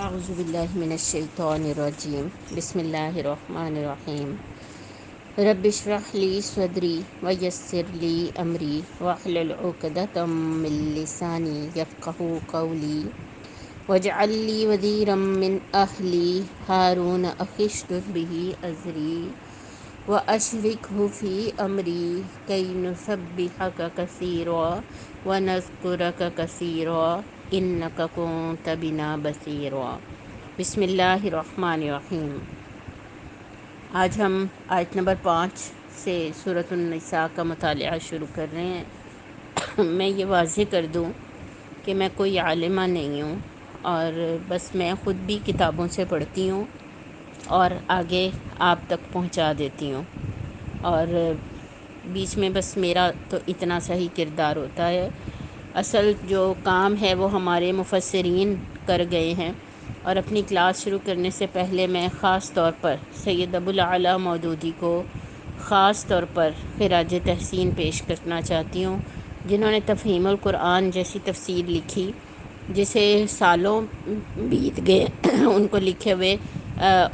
اعوذ باللہ من الشیطان الرجیم بسم اللہ الرحمن الرحیم رب اشرح لی صدری ویسر لی امری واحلل عقدۃ من لسانی یفقہوا قولی واجعل لی وزیرا من اہلی ہارون اخی اشدد بہ ازری واشرکہ فی امری کی نسبحک کثیرا ونذکرک کثیرا انک کنت بنا بصیرا۔ بسم اللہ الرحمن الرحیم۔ آج ہم آیت نمبر 5 سے سورۃ النساء کا مطالعہ شروع کر رہے ہیں۔ میں یہ واضح کر دوں کہ میں کوئی عالمہ نہیں ہوں، اور بس میں خود بھی کتابوں سے پڑھتی ہوں اور آگے آپ تک پہنچا دیتی ہوں، اور بیچ میں بس میرا تو اتنا سا ہی کردار ہوتا ہے۔ اصل جو کام ہے وہ ہمارے مفسرین کر گئے ہیں، اور اپنی کلاس شروع کرنے سے پہلے میں خاص طور پر سید ابوالعلا مودودی کو خاص طور پر خراج تحسین پیش کرنا چاہتی ہوں، جنہوں نے تفہیم القرآن جیسی تفسیر لکھی جسے سالوں بیت گئے ان کو لکھے ہوئے،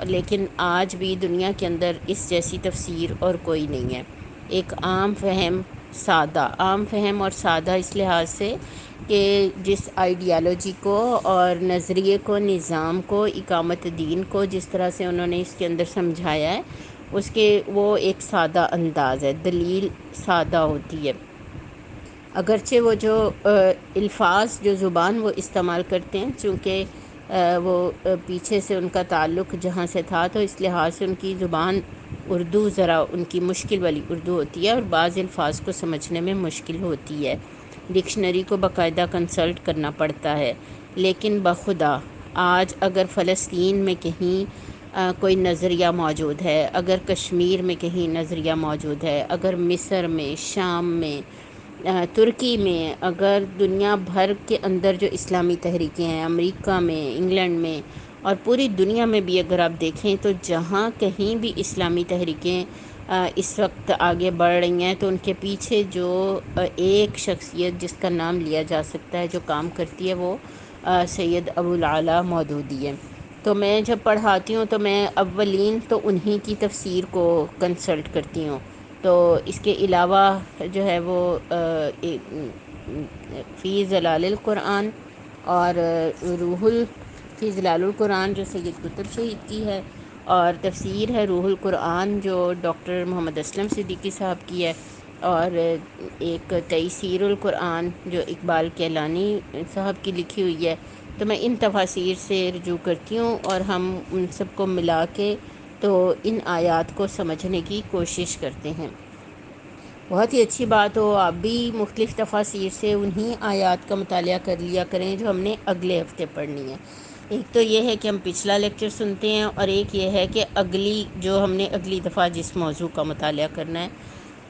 لیکن آج بھی دنیا کے اندر اس جیسی تفسیر اور کوئی نہیں ہے۔ ایک عام فہم اور سادہ اس لحاظ سے کہ جس آئیڈیالوجی کو اور نظریے کو، نظام کو، اقامت دین کو جس طرح سے انہوں نے اس کے اندر سمجھایا ہے، اس کے وہ ایک سادہ انداز ہے، دلیل سادہ ہوتی ہے۔ اگرچہ وہ جو الفاظ جو زبان وہ استعمال کرتے ہیں، چونکہ وہ پیچھے سے ان کا تعلق جہاں سے تھا، تو اس لحاظ سے ان کی زبان اردو ذرا ان کی مشکل والی اردو ہوتی ہے، اور بعض الفاظ کو سمجھنے میں مشکل ہوتی ہے، ڈکشنری کو باقاعدہ کنسلٹ کرنا پڑتا ہے۔ لیکن بخدا آج اگر فلسطین میں کہیں کوئی نظریہ موجود ہے، اگر کشمیر میں کہیں نظریہ موجود ہے، اگر مصر میں، شام میں، ترکی میں، اگر دنیا بھر کے اندر جو اسلامی تحریکیں ہیں، امریکہ میں، انگلینڈ میں، اور پوری دنیا میں بھی اگر آپ دیکھیں تو جہاں کہیں بھی اسلامی تحریکیں اس وقت آگے بڑھ رہی ہیں، تو ان کے پیچھے جو ایک شخصیت جس کا نام لیا جا سکتا ہے جو کام کرتی ہے، وہ سید ابوالعلا مودودی ہے۔ تو میں جب پڑھاتی ہوں تو میں اولین تو انہی کی تفسیر کو کنسلٹ کرتی ہوں۔ تو اس کے علاوہ جو ہے وہ فی ظلال القرآن اور فی ظلال القرآن جو سید قطب شہید کی ہے، اور تفسیر ہے روح القرآن جو ڈاکٹر محمد اسلم صدیقی صاحب کی ہے، اور ایک تیسیر القرآن جو اقبال کیلانی صاحب کی لکھی ہوئی ہے۔ تو میں ان تفاسیر سے رجوع کرتی ہوں، اور ہم ان سب کو ملا کے تو ان آیات کو سمجھنے کی کوشش کرتے ہیں۔ بہت ہی اچھی بات ہو، آپ بھی مختلف تفاسیر سے انہی آیات کا مطالعہ کر لیا کریں جو ہم نے اگلے ہفتے پڑھنی ہے۔ ایک تو یہ ہے کہ ہم پچھلا لیکچر سنتے ہیں، اور ایک یہ ہے کہ جو ہم نے اگلی دفعہ جس موضوع کا مطالعہ کرنا ہے،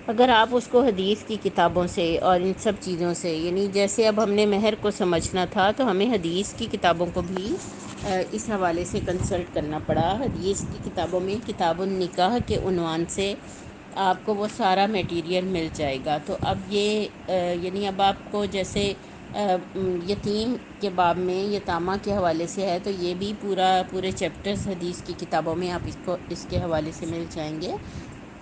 اگر آپ اس کو حدیث کی کتابوں سے اور ان سب چیزوں سے، یعنی جیسے اب ہم نے مہر کو سمجھنا تھا تو ہمیں حدیث کی کتابوں کو بھی اس حوالے سے کنسلٹ کرنا پڑا۔ حدیث کی کتابوں میں کتاب النکاح کے عنوان سے آپ کو وہ سارا میٹیریل مل جائے گا۔ تو اب یہ یعنی اب آپ کو جیسے یتیم کے باب میں یتامہ کے حوالے سے ہے، تو یہ بھی پورے چیپٹرز حدیث کی کتابوں میں آپ اس کے حوالے سے مل جائیں گے۔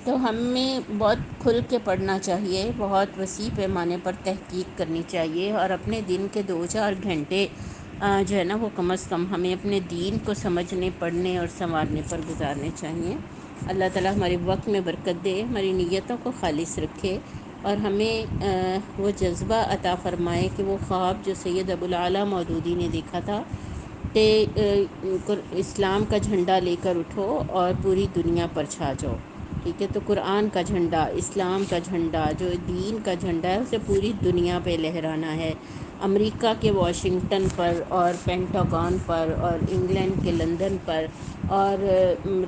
تو ہمیں بہت کھل کے پڑھنا چاہیے، بہت وسیع پیمانے پر تحقیق کرنی چاہیے، اور اپنے دن کے 2-4 گھنٹے جو ہے نا وہ کم از کم ہمیں اپنے دین کو سمجھنے، پڑھنے اور سنوارنے پر گزارنے چاہیے۔ اللہ تعالیٰ ہمارے وقت میں برکت دے، ہماری نیتوں کو خالص رکھے، اور ہمیں وہ جذبہ عطا فرمائے کہ وہ خواب جو سید ابوالعلا مودودی نے دیکھا تھا کہ اسلام کا جھنڈا لے کر اٹھو اور پوری دنیا پر چھا جاؤ، ٹھیک ہے؟ تو قرآن کا جھنڈا، اسلام کا جھنڈا، جو دین کا جھنڈا ہے، اسے پوری دنیا پہ لہرانا ہے۔ امریکہ کے واشنگٹن پر، اور پینٹاگون پر، اور انگلینڈ کے لندن پر، اور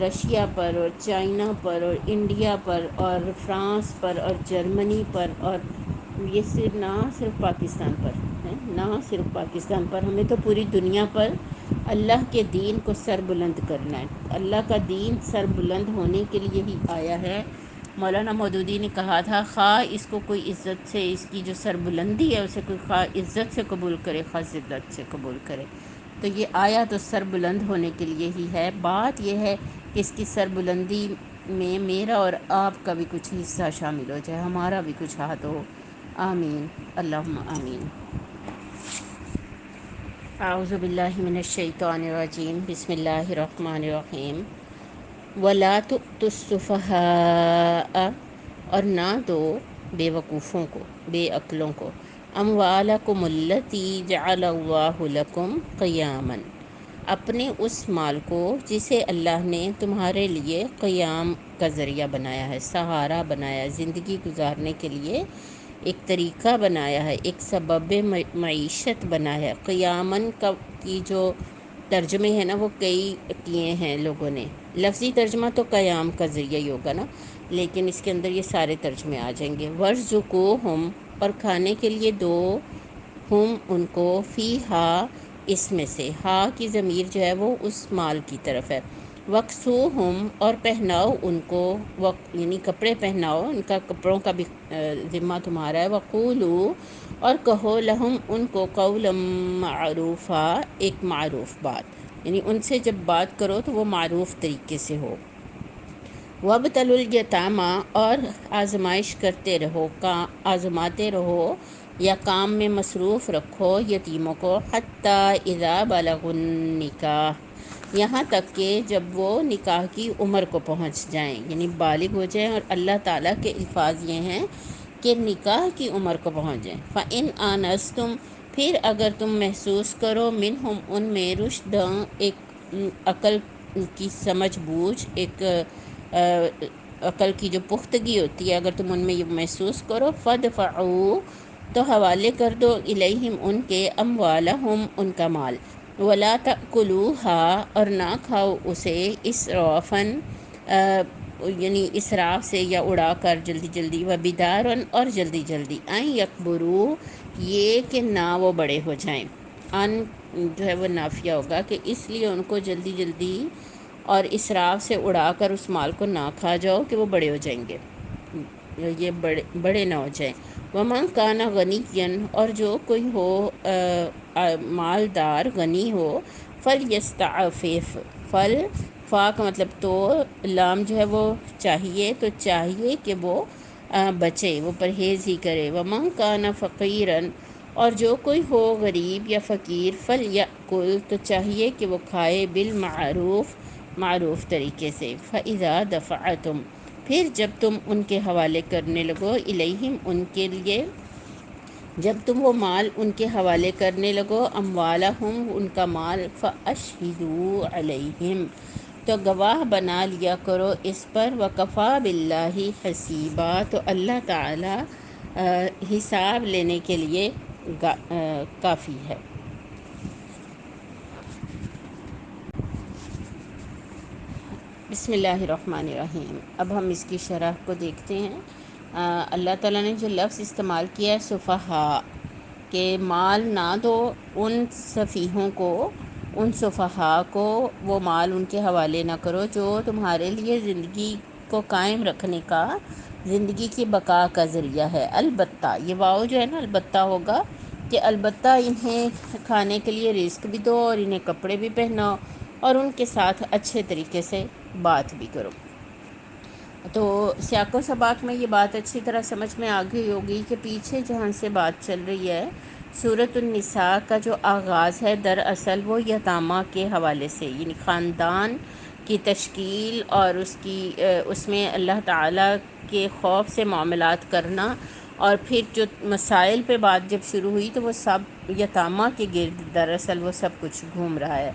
رشیا پر، اور چائنا پر، اور انڈیا پر، اور فرانس پر، اور جرمنی پر، اور یہ صرف پاکستان پر ہے، نہ صرف پاکستان پر، ہمیں تو پوری دنیا پر اللہ کے دین کو سر بلند کرنا ہے۔ اللہ کا دین سر بلند ہونے کے لیے ہی آیا ہے۔ مولانا مودودی نے کہا تھا، خواہ اس کو کوئی عزت سے، اس کی جو سر بلندی ہے اسے کوئی خواہ عزت سے قبول کرے، خواہ ذلت سے قبول کرے، تو یہ آیا تو سر بلند ہونے کے لیے ہی ہے. بات یہ ہے کہ اس کی سر بلندی میں میرا اور آپ کا بھی کچھ حصہ شامل ہو جائے، ہمارا بھی کچھ ہاتھ ہو. آمین، اللہم آمین. اعوذ باللہ من الشیطان الرجیم، بسم اللہ الرحمن الرحیم. وَلَا تُؤْتُوا السُّفَهَاءَ، اور نہ دو بے وقوفوں کو، بے عقلوں کو، اموالکم التی جعل اللہ لکم قیاما، اپنے اس مال کو جسے اللہ نے تمہارے لیے قیام کا ذریعہ بنایا ہے، سہارا بنایا ہے، زندگی گزارنے کے لیے ایک طریقہ بنایا ہے، ایک سبب معیشت بنایا ہے. قیامن کی جو ترجمے ہیں نا وہ کئی کیے ہیں لوگوں نے. لفظی ترجمہ تو قیام کا ذریعہ ہی ہوگا نا، لیکن اس کے اندر یہ سارے ترجمے آ جائیں گے. ورزقوہم، اور کھانے کے لیے دو، ہم ان کو، فی ہا، اس میں سے، ہا کی ضمیر جو ہے وہ اس مال کی طرف ہے. وقسوہم، اور پہناؤ ان کو، یعنی کپڑے پہناؤ، ان کا کپڑوں کا بھی ذمہ تمہارا ہے. وقولو، اور کہو، لہم ان کو، قولا معروفا، ایک معروف بات، یعنی ان سے جب بات کرو تو وہ معروف طریقے سے ہو. وابتلوا الیتامی، اور آزمائش کرتے رہو، آزماتے رہو یا کام میں مصروف رکھو یتیموں کو. حتی اذا بلغوا النکاح، یہاں تک کہ جب وہ نکاح کی عمر کو پہنچ جائیں، یعنی بالغ ہو جائیں. اور اللہ تعالیٰ کے الفاظ یہ ہیں کہ نکاح کی عمر کو پہنچ جائیں. فَإِنْ آنَسْتُمْ، پھر اگر تم محسوس کرو، منہم، ان میں، رشداً، ایک عقل کی سمجھ بوجھ، ایک عقل کی جو پختگی ہوتی ہے، اگر تم ان میں یہ محسوس کرو، فَادْفَعُوا، تو حوالے کر دو، الیہم، ان کے، اموالہم، ان کا مال. وَلَا تَأْکُلُوہا، اور نہ کھاؤ اسے، اسرافاً، یعنی اسراف سے یا اڑا کر، جلدی جلدی. وبدارن، اور جلدی جلدی. ان یکبروا، یہ کہ نہ وہ بڑے ہو جائیں. ان جو ہے وہ نافیہ ہوگا کہ اس لیے ان کو جلدی جلدی اور اسراف سے اڑا کر اس مال کو نہ کھا جاؤ کہ وہ بڑے ہو جائیں گے، یہ بڑے نہ ہو جائیں. ومن کان غنیا، اور جو کوئی ہو مالدار، غنی ہو، فلیستعفف، فا کا مطلب تو، لام جو ہے وہ چاہیے، تو چاہیے کہ وہ بچے، وہ پرہیز ہی کرے. ومن کان فقیرا، اور جو کوئی ہو غریب یا فقیر، فلیأکل، تو چاہیے کہ وہ کھائے، بالمعروف، معروف طریقے سے. فإذا دفعتم، پھر جب تم ان کے حوالے کرنے لگو، الیہم، ان کے لیے، جب تم وہ مال ان کے حوالے کرنے لگو، اموالہم، ان کا مال، فاشہدوا علیہم، تو گواہ بنا لیا کرو اس پر. وکفیٰ باللہ حسیبا، تو اللہ تعالی حساب لینے کے لیے کافی ہے. بسم اللہ الرحمن الرحیم. اب ہم اس کی شرح کو دیکھتے ہیں. اللہ تعالیٰ نے جو لفظ استعمال کیا ہے سفہاء، کہ مال نہ دو ان سفیہوں کو، ان سفہاء کو، وہ مال ان کے حوالے نہ کرو جو تمہارے لیے زندگی کو قائم رکھنے کا، زندگی کی بقا کا ذریعہ ہے. البتہ، یہ واؤ جو ہے نا البتہ ہوگا، کہ البتہ انہیں کھانے کے لیے رزق بھی دو، اور انہیں کپڑے بھی پہناؤ، اور ان کے ساتھ اچھے طریقے سے بات بھی کرو. تو سیاق و سباق میں یہ بات اچھی طرح سمجھ میں آ گئی ہوگی کہ پیچھے جہاں سے بات چل رہی ہے، سورۃ النساء کا جو آغاز ہے دراصل وہ یتامہ کے حوالے سے، یعنی خاندان کی تشکیل اور اس میں اللہ تعالیٰ کے خوف سے معاملات کرنا. اور پھر جو مسائل پہ بات جب شروع ہوئی تو وہ سب یتامہ کے گرد دراصل وہ سب کچھ گھوم رہا ہے.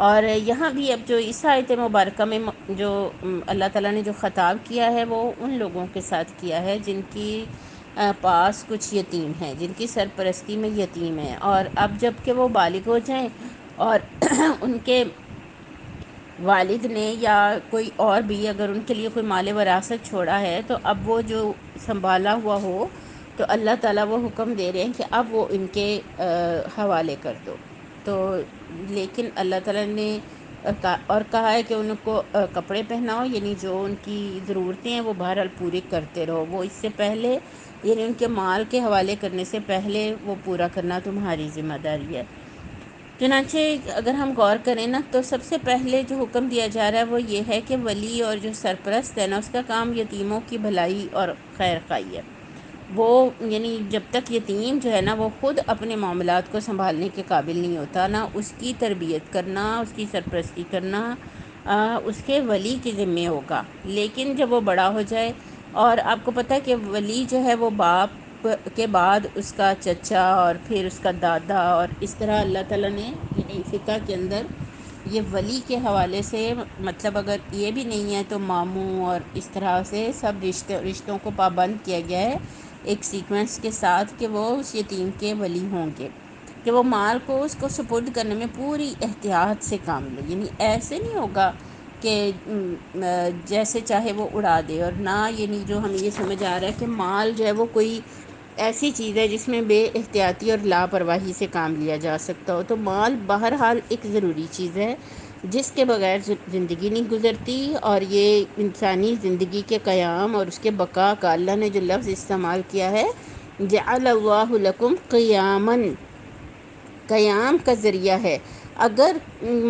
اور یہاں بھی اب جو اس آیت مبارکہ میں جو اللہ تعالیٰ نے جو خطاب کیا ہے وہ ان لوگوں کے ساتھ کیا ہے جن کی پاس کچھ یتیم ہیں، جن کی سرپرستی میں یتیم ہیں. اور اب جب کہ وہ بالغ ہو جائیں اور ان کے والد نے یا کوئی اور بھی اگر ان کے لیے کوئی مال وراثت چھوڑا ہے تو اب وہ جو سنبھالا ہوا ہو، تو اللہ تعالیٰ وہ حکم دے رہے ہیں کہ اب وہ ان کے حوالے کر دو. تو لیکن اللہ تعالیٰ نے اور کہا ہے کہ ان کو کپڑے پہناؤ، یعنی جو ان کی ضرورتیں ہیں وہ بہرحال پوری کرتے رہو. وہ اس سے پہلے، یعنی ان کے مال کے حوالے کرنے سے پہلے وہ پورا کرنا تمہاری ذمہ داری ہے. چنانچہ اگر ہم غور کریں نا تو سب سے پہلے جو حکم دیا جا رہا ہے وہ یہ ہے کہ ولی اور جو سرپرست ہے نا اس کا کام یتیموں کی بھلائی اور خیر خواہی ہے. وہ یعنی جب تک یتیم جو ہے نا وہ خود اپنے معاملات کو سنبھالنے کے قابل نہیں ہوتا، نہ اس کی تربیت کرنا، اس کی سرپرستی کرنا اس کے ولی کے ذمے ہوگا. لیکن جب وہ بڑا ہو جائے، اور آپ کو پتہ ہے کہ ولی جو ہے وہ باپ کے بعد اس کا چچا اور پھر اس کا دادا، اور اس طرح اللہ تعالیٰ نے یعنی فقہ کے اندر یہ ولی کے حوالے سے مطلب اگر یہ بھی نہیں ہے تو ماموں اور اس طرح سے سب رشتوں کو پابند کیا گیا ہے ایک سیکوینس کے ساتھ کہ وہ اس یتیم کے ولی ہوں گے، کہ وہ مال کو اس کو سپرد کرنے میں پوری احتیاط سے کام لے. یعنی ایسے نہیں ہوگا کہ جیسے چاہے وہ اڑا دے، اور نہ یعنی جو ہمیں یہ سمجھ آ رہا ہے کہ مال جو ہے وہ کوئی ایسی چیز ہے جس میں بے احتیاطی اور لاپرواہی سے کام لیا جا سکتا ہو. تو مال بہرحال ایک ضروری چیز ہے جس کے بغیر زندگی نہیں گزرتی، اور یہ انسانی زندگی کے قیام اور اس کے بقا کا اللہ نے جو لفظ استعمال کیا ہے جعل اللہ لکم قیاماً، قیام کا ذریعہ ہے. اگر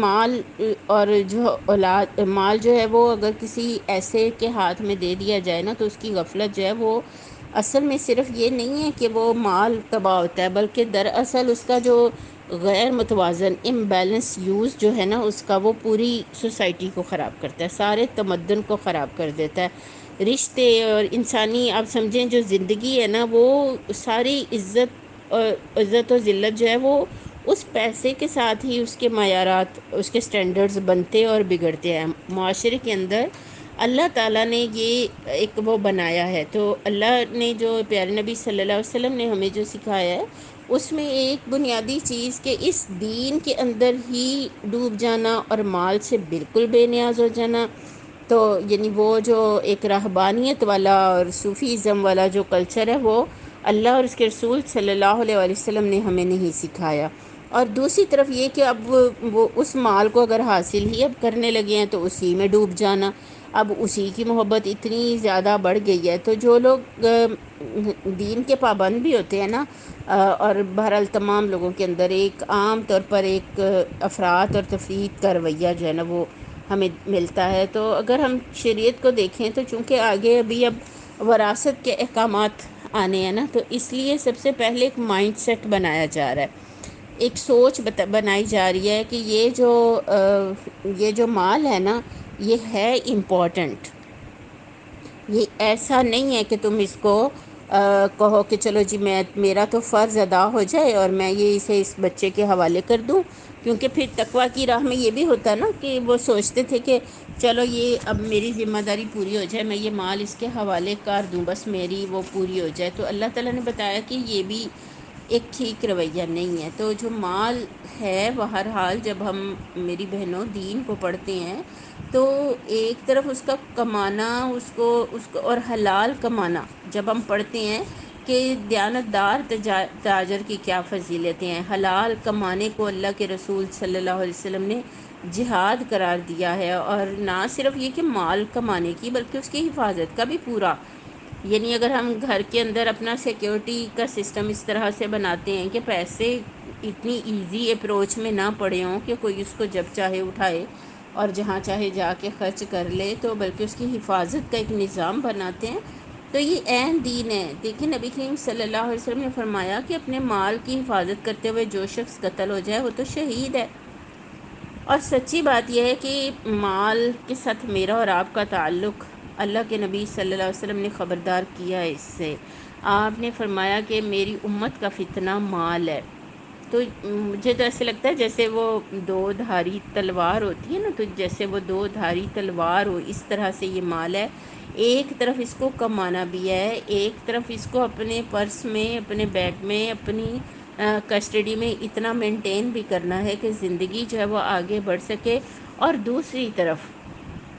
مال اور جو اولاد مال جو ہے وہ اگر کسی ایسے کے ہاتھ میں دے دیا جائے نا تو اس کی غفلت جو ہے وہ اصل میں صرف یہ نہیں ہے کہ وہ مال تباہ ہوتا ہے، بلکہ دراصل اس کا جو غیر متوازن امبیلنس یوز جو ہے نا اس کا وہ پوری سوسائٹی کو خراب کرتا ہے، سارے تمدن کو خراب کر دیتا ہے. رشتے اور انسانی آپ سمجھیں جو زندگی ہے نا وہ ساری عزت و ذلت جو ہے وہ اس پیسے کے ساتھ ہی اس کے معیارات، اس کے سٹینڈرڈز بنتے اور بگڑتے ہیں. معاشرے کے اندر اللہ تعالیٰ نے یہ ایک وہ بنایا ہے، تو اللہ نے جو پیارے نبی صلی اللہ علیہ وسلم نے ہمیں جو سکھایا ہے اس میں ایک بنیادی چیز کہ اس دین کے اندر ہی ڈوب جانا اور مال سے بالکل بے نیاز ہو جانا. تو یعنی وہ جو ایک رہبانیت والا اور صوفیزم والا جو کلچر ہے وہ اللہ اور اس کے رسول صلی اللہ علیہ وسلم نے ہمیں نہیں سکھایا. اور دوسری طرف یہ کہ اب وہ اس مال کو اگر حاصل ہی اب کرنے لگے ہیں تو اسی میں ڈوب جانا، اب اسی کی محبت اتنی زیادہ بڑھ گئی ہے. تو جو لوگ دین کے پابند بھی ہوتے ہیں نا، اور بہرحال تمام لوگوں کے اندر ایک عام طور پر ایک افراط اور تفریط کا رویہ جو ہے نا وہ ہمیں ملتا ہے. تو اگر ہم شریعت کو دیکھیں تو چونکہ آگے ابھی اب وراثت کے احکامات آنے ہیں نا، تو اس لیے سب سے پہلے ایک مائنڈ سیٹ بنایا جا رہا ہے، ایک سوچ بنائی جا رہی ہے کہ یہ جو مال ہے نا یہ ہے امپورٹنٹ. یہ ایسا نہیں ہے کہ تم اس کو کہو کہ چلو جی میرا تو فرض ادا ہو جائے اور میں یہ اسے اس بچے کے حوالے کر دوں. کیونکہ پھر تقویٰ کی راہ میں یہ بھی ہوتا نا کہ وہ سوچتے تھے کہ چلو یہ اب میری ذمہ داری پوری ہو جائے، میں یہ مال اس کے حوالے کر دوں، بس میری وہ پوری ہو جائے. تو اللہ تعالیٰ نے بتایا کہ یہ بھی ایک ٹھیک رویہ نہیں ہے. تو جو مال ہے بہرحال جب ہم میری بہنوں دین کو پڑھتے ہیں تو ایک طرف اس کا کمانا، اس کو اور حلال کمانا جب ہم پڑھتے ہیں کہ دیانتدار تاجر کی کیا فضیلتیں ہیں. حلال کمانے کو اللہ کے رسول صلی اللہ علیہ وسلم نے جہاد قرار دیا ہے، اور نہ صرف یہ کہ مال کمانے کی بلکہ اس کی حفاظت کا بھی پورا. یعنی اگر ہم گھر کے اندر اپنا سیکیورٹی کا سسٹم اس طرح سے بناتے ہیں کہ پیسے اتنی ایزی اپروچ میں نہ پڑے ہوں کہ کوئی اس کو جب چاہے اٹھائے اور جہاں چاہے جا کے خرچ کر لے، تو بلکہ اس کی حفاظت کا ایک نظام بناتے ہیں، تو یہ عین دین ہے. دیکھیں نبی کریم صلی اللہ علیہ وسلم نے فرمایا کہ اپنے مال کی حفاظت کرتے ہوئے جو شخص قتل ہو جائے وہ تو شہید ہے. اور سچی بات یہ ہے کہ مال کے ساتھ میرا اور آپ کا تعلق، اللہ کے نبی صلی اللہ علیہ وسلم نے خبردار کیا ہے اس سے. آپ نے فرمایا کہ میری امت کا فتنہ مال ہے. تو مجھے تو ایسے لگتا ہے جیسے وہ دو دھاری تلوار ہوتی ہے نا، تو جیسے وہ دو دھاری تلوار ہو اس طرح سے یہ مال ہے. ایک طرف اس کو کمانا بھی ہے، ایک طرف اس کو اپنے پرس میں، اپنے بیگ میں، اپنی کسٹڈی میں اتنا مینٹین بھی کرنا ہے کہ زندگی جو ہے وہ آگے بڑھ سکے، اور دوسری طرف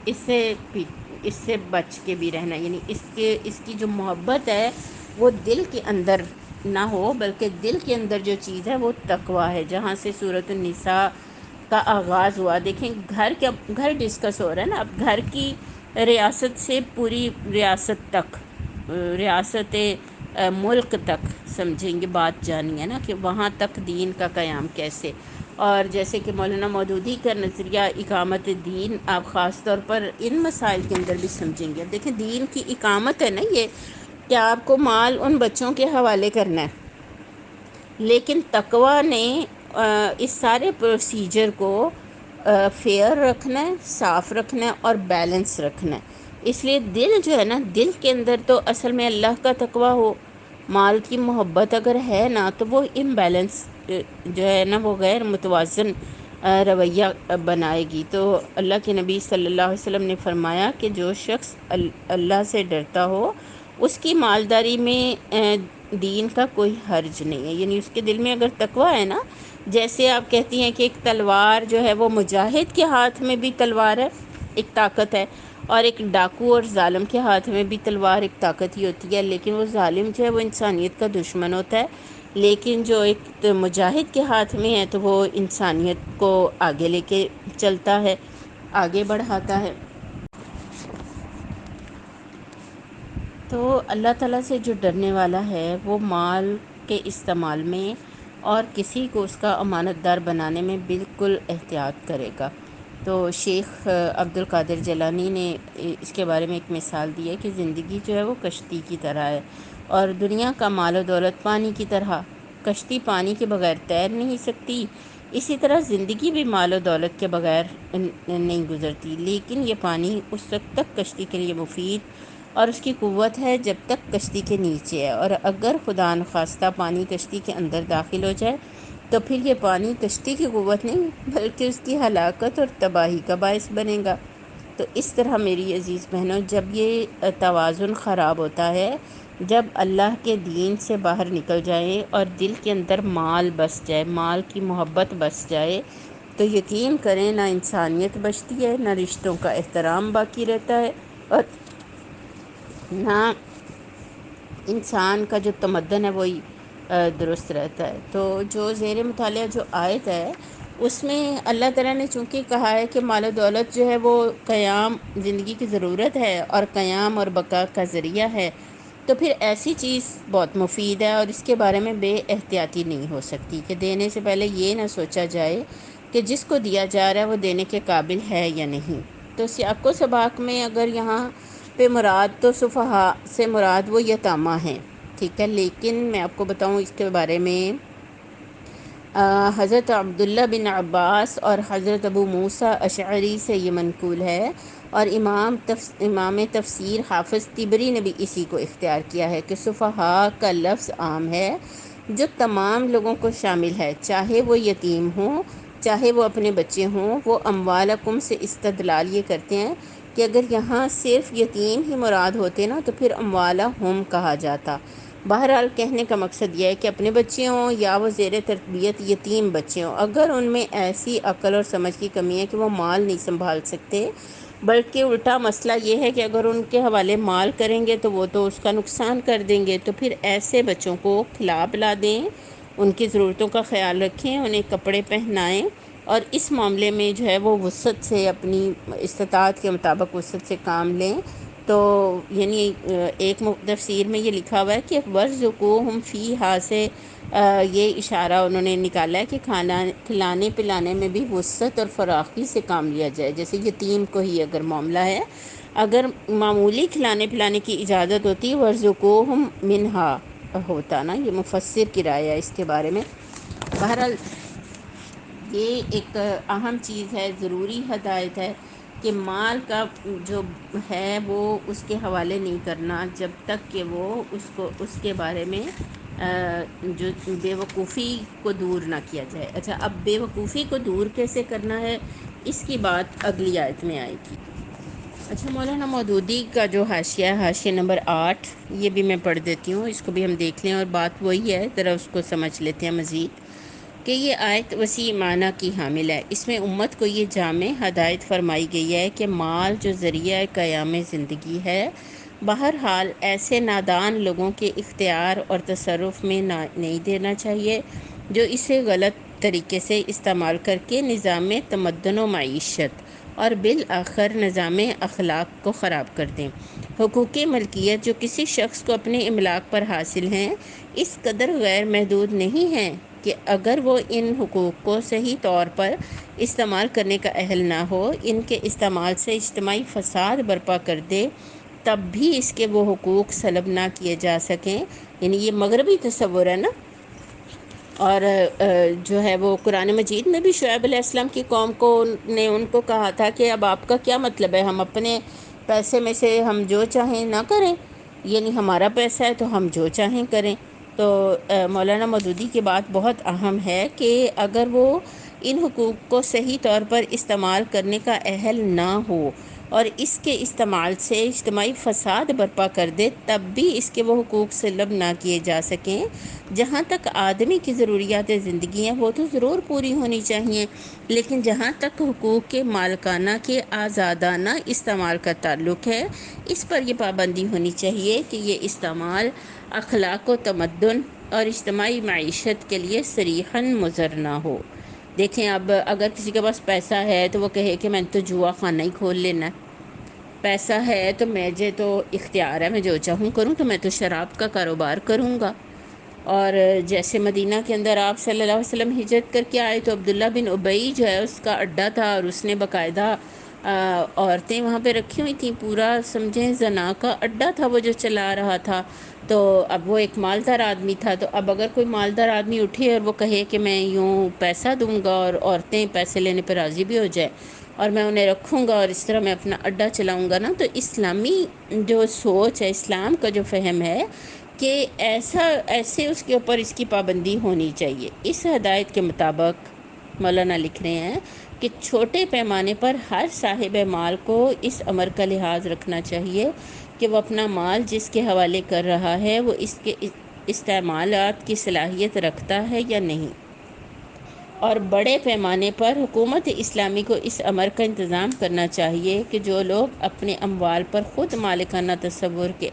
اس سے بچ کے بھی رہنا. یعنی اس کی جو محبت ہے وہ دل کے اندر نہ ہو، بلکہ دل کے اندر جو چیز ہے وہ تقویٰ ہے، جہاں سے سورۃ النساء کا آغاز ہوا. دیکھیں گھر ڈسکس ہو رہا ہے نا، اب گھر کی ریاست سے پوری ریاست تک، ریاست ملک تک سمجھیں گے بات جانی ہے نا کہ وہاں تک دین کا قیام کیسے. اور جیسے کہ مولانا مودودی کا نظریہ اقامت دین آپ خاص طور پر ان مسائل کے اندر بھی سمجھیں گے. دیکھیں دین کی اقامت ہے نا یہ کہ آپ کو مال ان بچوں کے حوالے کرنا ہے، لیکن تقویٰ نے اس سارے پروسیجر کو فیئر رکھنا ہے، صاف رکھنا ہے اور بیلنس رکھنا ہے. اس لیے دل جو ہے نا، دل کے اندر تو اصل میں اللہ کا تقویٰ ہو، مال کی محبت اگر ہے نا تو وہ امبیلنس جو ہے نا، وہ غیر متوازن رویہ بنائے گی. تو اللہ کے نبی صلی اللہ علیہ وسلم نے فرمایا کہ جو شخص اللہ سے ڈرتا ہو اس کی مالداری میں دین کا کوئی حرج نہیں ہے. یعنی اس کے دل میں اگر تقویٰ ہے نا، جیسے آپ کہتی ہیں کہ ایک تلوار جو ہے وہ مجاہد کے ہاتھ میں بھی تلوار ہے، ایک طاقت ہے، اور ایک ڈاکو اور ظالم کے ہاتھ میں بھی تلوار ایک طاقت ہی ہوتی ہے. لیکن وہ ظالم جو ہے وہ انسانیت کا دشمن ہوتا ہے، لیکن جو ایک مجاہد کے ہاتھ میں ہے تو وہ انسانیت کو آگے لے کے چلتا ہے، آگے بڑھاتا ہے. تو اللہ تعالیٰ سے جو ڈرنے والا ہے وہ مال کے استعمال میں اور کسی کو اس کا امانت دار بنانے میں بالکل احتیاط کرے گا. تو شیخ عبد القادر جیلانی نے اس کے بارے میں ایک مثال دی ہے کہ زندگی جو ہے وہ کشتی کی طرح ہے، اور دنیا کا مال و دولت پانی کی طرح. کشتی پانی کے بغیر تیر نہیں سکتی، اسی طرح زندگی بھی مال و دولت کے بغیر نہیں گزرتی. لیکن یہ پانی اس وقت تک کشتی کے لیے مفید اور اس کی قوت ہے جب تک کشتی کے نیچے ہے، اور اگر خدا نخواستہ پانی کشتی کے اندر داخل ہو جائے تو پھر یہ پانی کشتی کی قوت نہیں بلکہ اس کی ہلاکت اور تباہی کا باعث بنے گا. تو اس طرح میری عزیز بہنوں، جب یہ توازن خراب ہوتا ہے، جب اللہ کے دین سے باہر نکل جائے اور دل کے اندر مال بس جائے، مال کی محبت بس جائے، تو یقین کریں نہ انسانیت بچتی ہے، نہ رشتوں کا احترام باقی رہتا ہے، اور نہ انسان کا جو تمدن ہے وہی درست رہتا ہے. تو جو زیر مطالعہ جو آیت ہے اس میں اللہ تعالیٰ نے چونکہ کہا ہے کہ مال و دولت جو ہے وہ قیام زندگی کی ضرورت ہے اور قیام اور بقا کا ذریعہ ہے، تو پھر ایسی چیز بہت مفید ہے اور اس کے بارے میں بے احتیاطی نہیں ہو سکتی کہ دینے سے پہلے یہ نہ سوچا جائے کہ جس کو دیا جا رہا ہے وہ دینے کے قابل ہے یا نہیں. تو سیاق و سباق میں اگر یہاں پہ مراد تو صفحاء سے مراد وہ یتامہ ہیں، ٹھیک ہے. لیکن میں آپ کو بتاؤں اس کے بارے میں حضرت عبداللہ بن عباس اور حضرت ابو موسیٰ اشعری سے یہ منقول ہے، اور امام تفسیر حافظ طبری نے بھی اسی کو اختیار کیا ہے کہ صفحاء کا لفظ عام ہے جو تمام لوگوں کو شامل ہے، چاہے وہ یتیم ہوں چاہے وہ اپنے بچے ہوں. وہ اموالکم سے استدلال یہ کرتے ہیں کہ اگر یہاں صرف یتیم ہی مراد ہوتے نا تو پھر اموالہم کہا جاتا. بہرحال کہنے کا مقصد یہ ہے کہ اپنے بچے ہوں یا وہ زیر تربیت یتیم بچے ہوں، اگر ان میں ایسی عقل اور سمجھ کی کمی ہے کہ وہ مال نہیں سنبھال سکتے، بلکہ الٹا مسئلہ یہ ہے کہ اگر ان کے حوالے مال کریں گے تو وہ تو اس کا نقصان کر دیں گے، تو پھر ایسے بچوں کو کھلا پلا دیں، ان کی ضرورتوں کا خیال رکھیں، انہیں کپڑے پہنائیں، اور اس معاملے میں جو ہے وہ وسعت سے اپنی استطاعت کے مطابق وسعت سے کام لیں. تو یعنی ایک تفسیر میں یہ لکھا ہوا ہے کہ وَارْزُقُوهُمْ فِيهَا سے یہ اشارہ انہوں نے نکالا ہے کہ کھلانے پلانے میں بھی وسعت اور فراخی سے کام لیا جائے. جیسے یتیم کو ہی اگر معاملہ ہے، اگر معمولی کھلانے پلانے کی اجازت ہوتی وَارْزُقُوهُمْ مِنْهَا ہوتا نا، یہ مفسر کی رائے ہے اس کے بارے میں. بہرحال یہ ایک اہم چیز ہے، ضروری ہدایت ہے کہ مال کا جو ہے وہ اس کے حوالے نہیں کرنا جب تک کہ وہ اس کے بارے میں جو بے وقوفی کو دور نہ کیا جائے. اچھا، اب بے وقوفی کو دور کیسے کرنا ہے اس کی بات اگلی آیت میں آئے گی. اچھا، مولانا مودودی کا جو حاشیہ ہے، حاشیہ نمبر 8، یہ بھی میں پڑھ دیتی ہوں، اس کو بھی ہم دیکھ لیں اور بات وہی ہے، ذرا اس کو سمجھ لیتے ہیں مزید. کہ یہ آیت وسیع معنی کی حامل ہے. اس میں امت کو یہ جامع ہدایت فرمائی گئی ہے کہ مال جو ذریعہ قیام زندگی ہے، بہرحال ایسے نادان لوگوں کے اختیار اور تصرف میں نہیں دینا چاہیے جو اسے غلط طریقے سے استعمال کر کے نظام تمدن و معیشت اور بالآخر نظام اخلاق کو خراب کر دیں. حقوق ملکیت جو کسی شخص کو اپنے املاک پر حاصل ہیں اس قدر غیر محدود نہیں ہیں کہ اگر وہ ان حقوق کو صحیح طور پر استعمال کرنے کا اہل نہ ہو، ان کے استعمال سے اجتماعی فساد برپا کر دے، تب بھی اس کے وہ حقوق سلب نہ کیے جا سکیں۔ یعنی یہ مغربی تصور ہے نا۔ اور جو ہے وہ قرآن مجید میں بھی شعیب علیہ السلام کی قوم کو نے ان کو کہا تھا کہ اب آپ کا کیا مطلب ہے، ہم اپنے پیسے میں سے ہم جو چاہیں نہ کریں، یعنی ہمارا پیسہ ہے تو ہم جو چاہیں کریں۔ تو مولانا مودودی کی بات بہت اہم ہے کہ اگر وہ ان حقوق کو صحیح طور پر استعمال کرنے کا اہل نہ ہو اور اس کے استعمال سے اجتماعی فساد برپا کر دے، تب بھی اس کے وہ حقوق سلب نہ کیے جا سکیں۔ جہاں تک آدمی کی ضروریات زندگی ہیں وہ تو ضرور پوری ہونی چاہیے، لیکن جہاں تک حقوق کے مالکانہ کے آزادانہ استعمال کا تعلق ہے، اس پر یہ پابندی ہونی چاہیے کہ یہ استعمال اخلاق و تمدن اور اجتماعی معیشت کے لیے صریحاً مضر نہ ہو۔ دیکھیں اب اگر کسی کے پاس پیسہ ہے تو وہ کہے کہ میں نے تو جوا خانہ ہی کھول لینا ہے، پیسہ ہے تو مجھے تو اختیار ہے، میں جو چاہوں کروں، تو میں تو شراب کا کاروبار کروں گا۔ اور جیسے مدینہ کے اندر آپ صلی اللہ علیہ وسلم ہجرت کر کے آئے تو عبداللہ بن ابی جو ہے اس کا اڈا تھا، اور اس نے باقاعدہ عورتیں وہاں پہ رکھی ہوئی تھیں، پورا سمجھیں زنا کا اڈا تھا وہ جو چلا رہا تھا۔ تو اب وہ ایک مالدار آدمی تھا، تو اب اگر کوئی مالدار آدمی اٹھے اور وہ کہے کہ میں یوں پیسہ دوں گا اور عورتیں پیسے لینے پہ راضی بھی ہو جائے اور میں انہیں رکھوں گا اور اس طرح میں اپنا اڈا چلاؤں گا نا، تو اسلامی جو سوچ ہے، اسلام کا جو فہم ہے کہ ایسے اس کے اوپر اس کی پابندی ہونی چاہیے۔ اس ہدایت کے مطابق مولانا لکھ رہے ہیں کہ چھوٹے پیمانے پر ہر صاحب مال کو اس امر کا لحاظ رکھنا چاہیے کہ وہ اپنا مال جس کے حوالے کر رہا ہے وہ اس کے استعمالات کی صلاحیت رکھتا ہے یا نہیں، اور بڑے پیمانے پر حکومت اسلامی کو اس امر کا انتظام کرنا چاہیے کہ جو لوگ اپنے اموال پر خود مالکانہ تصرف کے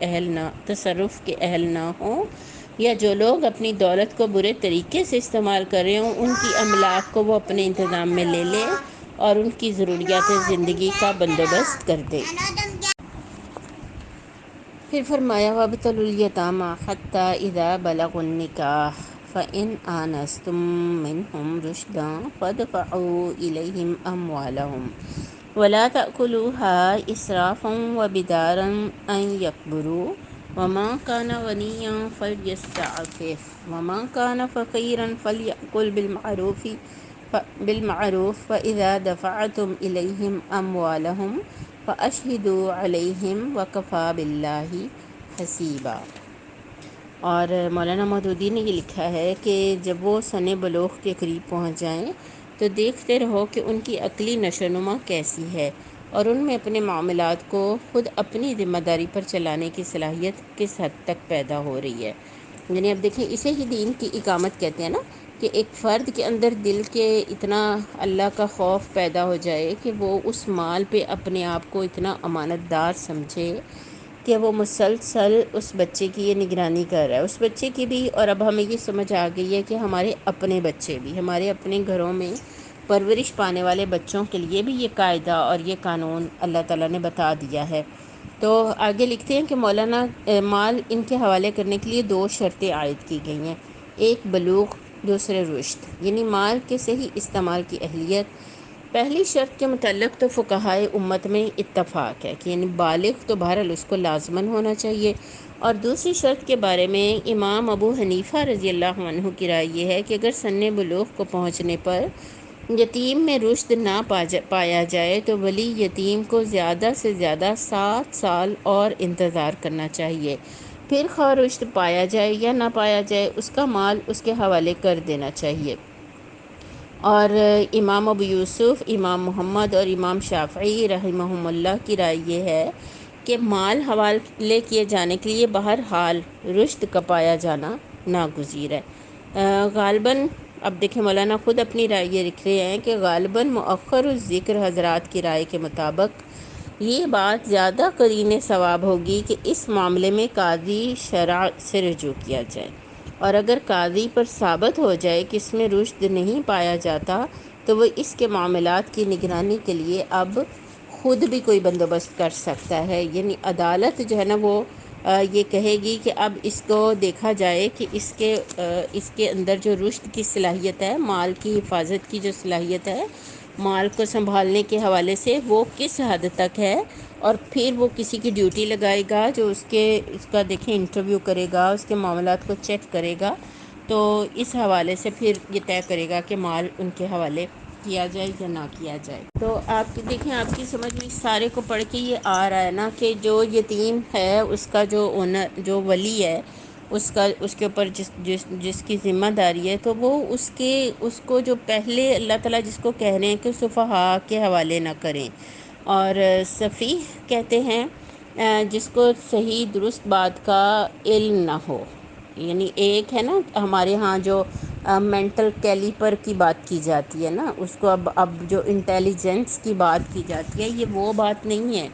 اہل نہ ہوں، یا جو لوگ اپنی دولت کو برے طریقے سے استعمال کر رہے ہوں، ان کی املاک کو وہ اپنے انتظام میں لے لے اور ان کی ضروریات زندگی کا بندوبست کر دے۔ پھر فرمایا وَابْتَلُوا الْيَتَامَىٰ حَتَّىٰ إِذَا بَلَغُوا النِّكَاحَ فَإِنْ آنَسْتُم مِّنْهُمْ رُشْدًا فَادْفَعُوا إِلَيْهِمْ أَمْوَالَهُمْ وَلَا تَأْكُلُوهَا إِسْرَافًا وَبِدَارًا أَن يَكْبُرُوا وَمَن كَانَ غَنِيًّا فَلْيَسْتَعْفِفْ وَمَن كَانَ فَقِيرًا فَلْيَأْكُلْ بِالْمَعْرُوفِ فَإِذَا دَفَعْتُمْ إِلَيْهِمْ أَمْوَالَهُمْ فَأَشْهِدُوا عَلَيْهِمْ وَكَفَىٰ بِاللَّهِ حَسِيبًا۔ اور مولانا مودودی نے یہ لکھا ہے کہ جب وہ سن بلوغ کے قریب پہنچ جائیں تو دیکھتے رہو کہ ان کی عقلی نشو و نما کیسی ہے اور ان میں اپنے معاملات کو خود اپنی ذمہ داری پر چلانے کی صلاحیت کس حد تک پیدا ہو رہی ہے۔ یعنی اب دیکھیں اسے ہی دین کی اقامت کہتے ہیں نا، کہ ایک فرد کے اندر دل کے اتنا اللہ کا خوف پیدا ہو جائے کہ وہ اس مال پہ اپنے آپ کو اتنا امانت دار سمجھے کہ وہ مسلسل اس بچے کی یہ نگرانی کر رہا ہے، اس بچے کی بھی، اور اب ہمیں یہ سمجھ آ گئی ہے کہ ہمارے اپنے بچے بھی، ہمارے اپنے گھروں میں پرورش پانے والے بچوں کے لیے بھی یہ قاعدہ اور یہ قانون اللہ تعالیٰ نے بتا دیا ہے۔ تو آگے لکھتے ہیں کہ مولانا مال ان کے حوالے کرنے کے لیے 2 شرطیں عائد کی گئی ہیں، ایک بلوغ، دوسرے رشد، یعنی مال کے صحیح استعمال کی اہلیت۔ پہلی شرط کے متعلق تو فقہائے امت میں اتفاق ہے کہ یعنی بالغ تو بہرحال اس کو لازماً ہونا چاہیے، اور دوسری شرط کے بارے میں امام ابو حنیفہ رضی اللہ عنہ کی رائے یہ ہے کہ اگر سن بلوغ کو پہنچنے پر یتیم میں رشد نہ پایا جائے تو ولی یتیم کو زیادہ سے زیادہ 7 سال اور انتظار کرنا چاہیے، پھر خواہ رشد پایا جائے یا نہ پایا جائے اس کا مال اس کے حوالے کر دینا چاہیے۔ اور امام ابو یوسف، امام محمد اور امام شافعی رحمہم اللہ کی رائے یہ ہے کہ مال حوالے کیے جانے کے لیے بہرحال رشد کا پایا جانا ناگزیر ہے۔ غالباً اب دیکھیں مولانا خود اپنی رائے یہ لکھ رہے ہیں کہ غالباً مؤخر الذکر حضرات کی رائے کے مطابق یہ بات زیادہ قرین ثواب ہوگی کہ اس معاملے میں قاضی شرع سے رجوع کیا جائے، اور اگر قاضی پر ثابت ہو جائے کہ اس میں رشد نہیں پایا جاتا تو وہ اس کے معاملات کی نگرانی کے لیے اب خود بھی کوئی بندوبست کر سکتا ہے، یعنی عدالت جو ہے نا وہ یہ کہے گی کہ اب اس کو دیکھا جائے کہ اس کے اندر جو رشد کی صلاحیت ہے، مال کی حفاظت کی جو صلاحیت ہے، مال کو سنبھالنے کے حوالے سے وہ کس حد تک ہے، اور پھر وہ کسی کی ڈیوٹی لگائے گا جو اس کا دیکھیں انٹرویو کرے گا، اس کے معاملات کو چیک کرے گا، تو اس حوالے سے پھر یہ طے کرے گا کہ مال ان کے حوالے کیا جائے یا نہ کیا جائے۔ تو آپ دیکھیں، آپ کی سمجھ میں اس سارے کو پڑھ کے یہ آ رہا ہے نا کہ جو یتیم ہے اس کا جو اونر، جو ولی ہے، اس کے اوپر جس کی ذمہ داری ہے، تو وہ اس کو جو پہلے اللہ تعالیٰ جس کو کہہ رہے ہیں کہ سفہاء کے حوالے نہ کریں، اور سفیہ کہتے ہیں جس کو صحیح درست بات کا علم نہ ہو۔ یعنی ایک ہے نا ہمارے ہاں جو مینٹل کیلیپر کی بات کی جاتی ہے نا، اس کو اب جو انٹیلیجنس کی بات کی جاتی ہے، یہ وہ بات نہیں ہے۔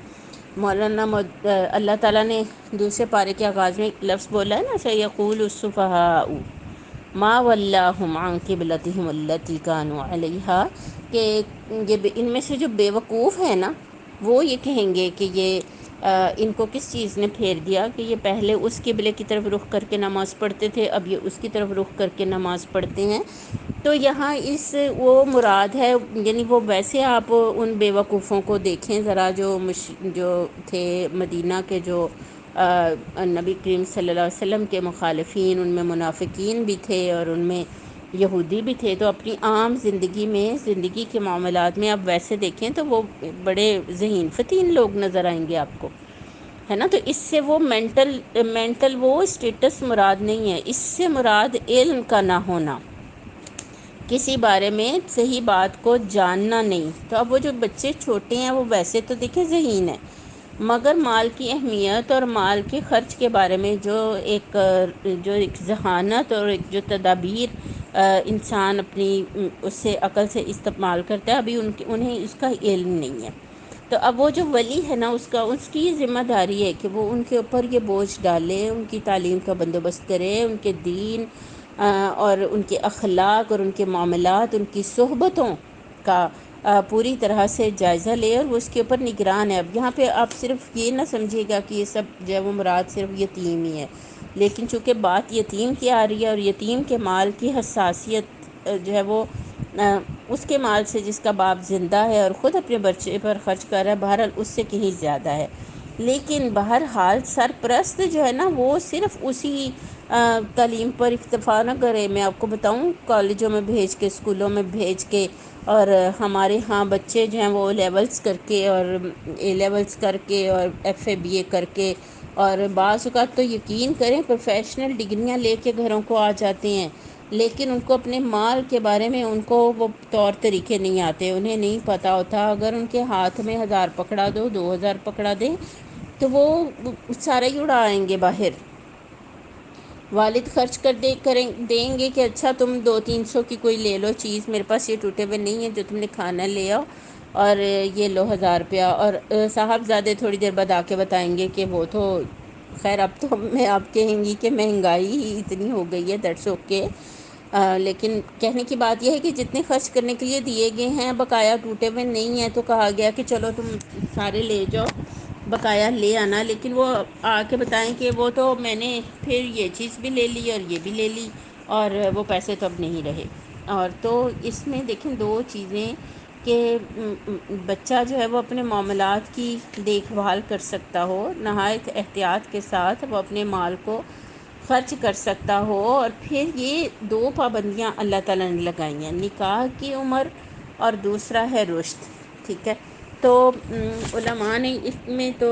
مولانا اللہ تعالیٰ نے دوسرے پارے کے آغاز میں ایک لفظ بولا ہے نا، سَيَقُولُ السُّفَهَاءُ مَا وَلَّاهُمْ عَنْ قِبْلَتِهِمُ الَّتِي كَانُوا عَلَيْهَا، کہ ان میں سے جو بے وقوف ہیں نا، وہ یہ کہیں گے کہ یہ ان کو کس چیز نے پھیر دیا کہ یہ پہلے اس قبلے کی طرف رخ کر کے نماز پڑھتے تھے، اب یہ اس کی طرف رخ کر کے نماز پڑھتے ہیں۔ تو یہاں وہ مراد ہے، یعنی وہ ویسے آپ ان بے وقوفوں کو دیکھیں ذرا جو تھے مدینہ کے، جو نبی کریم صلی اللہ علیہ وسلم کے مخالفین، ان میں منافقین بھی تھے اور ان میں یہودی بھی تھے، تو اپنی عام زندگی کے معاملات میں آپ ویسے دیکھیں تو وہ بڑے ذہین فتین لوگ نظر آئیں گے آپ کو، ہے نا۔ تو اس سے وہ مینٹل وہ اسٹیٹس مراد نہیں ہے، اس سے مراد علم کا نہ ہونا، کسی بارے میں صحیح بات کو جاننا نہیں۔ تو اب وہ جو بچے چھوٹے ہیں وہ ویسے تو دیکھیں ذہین ہیں، مگر مال کی اہمیت اور مال کے خرچ کے بارے میں جو ایک ذہانت اور ایک جو تدابیر انسان اپنی اس سے عقل سے استعمال کرتا ہے، ابھی انہیں اس کا علم نہیں ہے۔ تو اب وہ جو ولی ہے نا، اس کی ذمہ داری ہے کہ وہ ان کے اوپر یہ بوجھ ڈالے، ان کی تعلیم کا بندوبست کرے، ان کے دین اور ان کے اخلاق اور ان کے معاملات، ان کی صحبتوں کا پوری طرح سے جائزہ لے، اور وہ اس کے اوپر نگران ہے۔ اب یہاں پہ آپ صرف یہ نہ سمجھیے گا کہ یہ سب جو ہے وہ مراد صرف یتیم ہی ہے، لیکن چونکہ بات یتیم کی آ رہی ہے اور یتیم کے مال کی حساسیت جو ہے وہ اس کے مال سے جس کا باپ زندہ ہے اور خود اپنے بچے پر خرچ کر رہا ہے، بہرحال اس سے کہیں زیادہ ہے۔ لیکن بہرحال سرپرست جو ہے نا وہ صرف اسی تعلیم پر اکتفا نہ کرے۔ میں آپ کو بتاؤں، کالجوں میں بھیج کے، اسکولوں میں بھیج کے، اور ہمارے ہاں بچے جو ہیں وہ لیولز کر کے اور اے لیولز کر کے اور ایف اے بی اے کر کے، اور بعض اوقات تو یقین کریں پروفیشنل ڈگریاں لے کے گھروں کو آ جاتے ہیں، لیکن ان کو اپنے مال کے بارے میں ان کو وہ طور طریقے نہیں آتے، انہیں نہیں پتہ ہوتا۔ اگر ان کے ہاتھ میں 1000 پکڑا دو، 2000 پکڑا دیں، تو وہ سارا ہی اڑائیں گے باہر۔ والد خرچ دیں گے کہ اچھا تم 200-300 کی کوئی لے لو چیز، میرے پاس یہ ٹوٹے ہوئے نہیں ہیں جو تم نے کھانا لے آؤ، اور یہ لو 1000 روپیہ۔ اور صاحبزادے تھوڑی دیر بعد آ کے بتائیں گے کہ وہ تو خیر، اب تو میں آپ کہیں گی کہ مہنگائی ہی اتنی ہو گئی ہے، دیٹس اوکے، لیکن کہنے کی بات یہ ہے کہ جتنے خرچ کرنے کے لیے دیے گئے ہیں بقایا ٹوٹے ہوئے نہیں ہیں، تو کہا گیا کہ چلو تم سارے لے جاؤ، بقایا لے آنا، لیکن وہ آ کے بتائیں کہ وہ تو میں نے پھر یہ چیز بھی لے لی اور یہ بھی لے لی، اور وہ پیسے تو اب نہیں رہے۔ اور تو اس میں دیکھیں دو چیزیں کہ بچہ جو ہے وہ اپنے معاملات کی دیکھ بھال کر سکتا ہو، نہایت احتیاط کے ساتھ وہ اپنے مال کو خرچ کر سکتا ہو، اور پھر یہ دو پابندیاں اللہ تعالیٰ نے لگائی ہیں، نکاح کی عمر اور دوسرا ہے رشد، ٹھیک ہے۔ تو علماء نے اس میں تو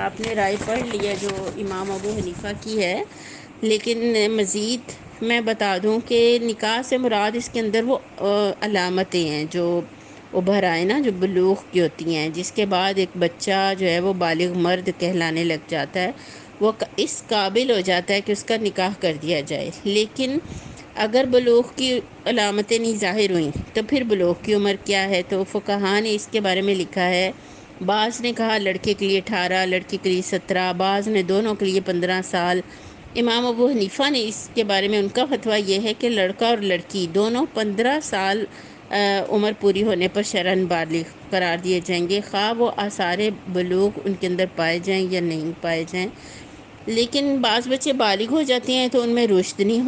آپ نے رائے پڑھ لی ہے جو امام ابو حنیفہ کی ہے، لیکن مزید میں بتا دوں کہ نکاح سے مراد اس کے اندر وہ علامتیں ہیں جو ابھر آئے نا، جو بلوغ کی ہوتی ہیں، جس کے بعد ایک بچہ جو ہے وہ بالغ مرد کہلانے لگ جاتا ہے، وہ اس قابل ہو جاتا ہے کہ اس کا نکاح کر دیا جائے۔ لیکن اگر بلوغ کی علامتیں نہیں ظاہر ہوئیں تو پھر بلوغ کی عمر کیا ہے؟ تو فقہاء نے اس کے بارے میں لکھا ہے، بعض نے کہا لڑکے کے لیے 18، لڑکی کے لیے 17، بعض نے دونوں کے لیے 15 سال۔ امام ابو حنیفہ نے اس کے بارے میں ان کا فتویٰ یہ ہے کہ لڑکا اور لڑکی دونوں 15 سال عمر پوری ہونے پر شرعاً بالغ قرار دیے جائیں گے، خواہ وہ آثار بلوغ ان کے اندر پائے جائیں یا نہیں پائے جائیں۔ لیکن بعض بچے بالغ ہو جاتے ہیں تو ان میں رشد نہیں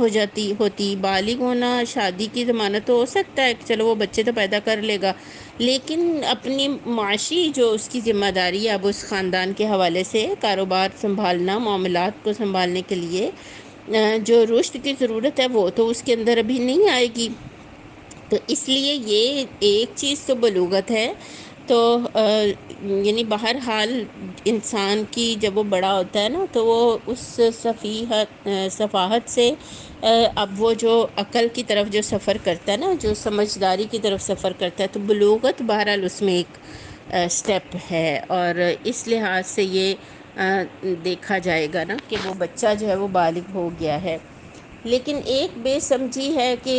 ہوتی. بالغ ہونا شادی کی ضمانت تو ہو سکتا ہے کہ چلو وہ بچے تو پیدا کر لے گا، لیکن اپنی معاشی جو اس کی ذمہ داری ہے اب اس خاندان کے حوالے سے کاروبار سنبھالنا، معاملات کو سنبھالنے کے لیے جو رشد کی ضرورت ہے وہ تو اس کے اندر ابھی نہیں آئے گی. تو اس لیے یہ ایک چیز تو بلوغت ہے. تو یعنی بہرحال انسان کی جب وہ بڑا ہوتا ہے نا تو وہ اس صفاحت سے اب وہ جو عقل کی طرف جو سفر کرتا ہے نا، جو سمجھداری کی طرف سفر کرتا ہے، تو بلوغت بہرحال اس میں ایک سٹیپ ہے. اور اس لحاظ سے یہ دیکھا جائے گا نا کہ وہ بچہ جو ہے وہ بالغ ہو گیا ہے. لیکن ایک بے سمجھی ہے کہ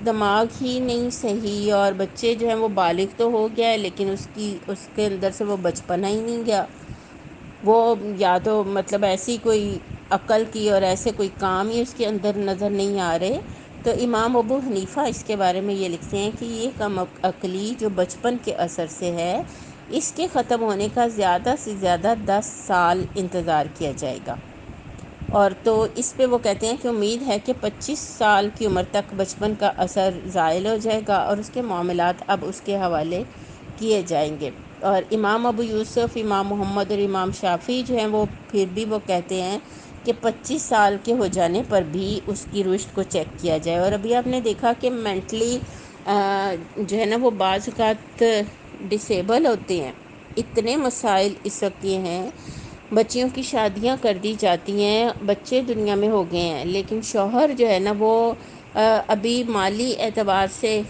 دماغ ہی نہیں صحیح، اور بچے جو ہیں وہ بالغ تو ہو گیا ہے لیکن اس کے اندر سے وہ بچپنا ہی نہیں گیا. وہ یا تو مطلب ایسی کوئی عقل کی اور ایسے کوئی کام ہی اس کے اندر نظر نہیں آ رہے. تو امام ابو حنیفہ اس کے بارے میں یہ لکھتے ہیں کہ یہ کم عقلی جو بچپن کے اثر سے ہے، اس کے ختم ہونے کا زیادہ سے زیادہ 10 سال انتظار کیا جائے گا. اور تو اس پہ وہ کہتے ہیں کہ امید ہے کہ 25 سال کی عمر تک بچپن کا اثر زائل ہو جائے گا اور اس کے معاملات اب اس کے حوالے کیے جائیں گے. اور امام ابو یوسف، امام محمد اور امام شافعی جو ہیں وہ پھر بھی وہ کہتے ہیں کہ 25 سال کے ہو جانے پر بھی اس کی رشد کو چیک کیا جائے. اور ابھی آپ نے دیکھا کہ مینٹلی جو ہے نا وہ بعض اوقات ڈسیبل ہوتے ہیں. اتنے مسائل اس وقت یہ ہیں، بچیوں کی شادیاں کر دی جاتی ہیں، بچے دنیا میں ہو گئے ہیں، لیکن شوہر جو ہے نا وہ ابھی مالی اعتبار سے